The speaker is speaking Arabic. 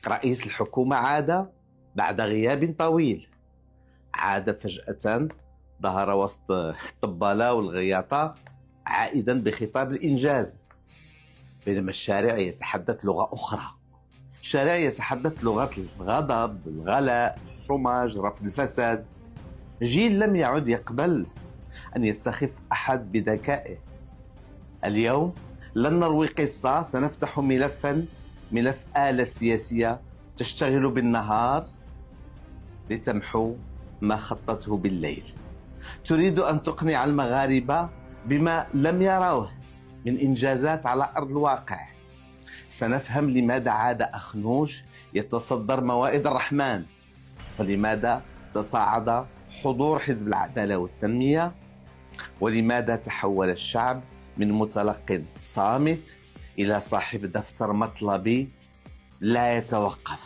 رئيس الحكومة عاد بعد غياب طويل. عاد فجأة، ظهر وسط الطبالة والغياطة عائدا بخطاب الإنجاز، بينما الشارع يتحدث لغة أخرى. الشارع يتحدث لغة الغضب، الغلاء، الشوماج، رفض الفساد. جيل لم يعد يقبل أن يستخف أحد بذكائه. اليوم لن نروي قصة، سنفتح ملف آلة سياسية تشتغل بالنهار لتمحو ما خطته بالليل. تريد أن تقنع المغاربة بما لم يروه من إنجازات على أرض الواقع. سنفهم لماذا عاد أخنوش يتصدر موائد الرحمن، ولماذا تصاعد حضور حزب العدالة والتنمية، ولماذا تحول الشعب من متلق صامت إلى صاحب دفتر مطلبي لا يتوقف.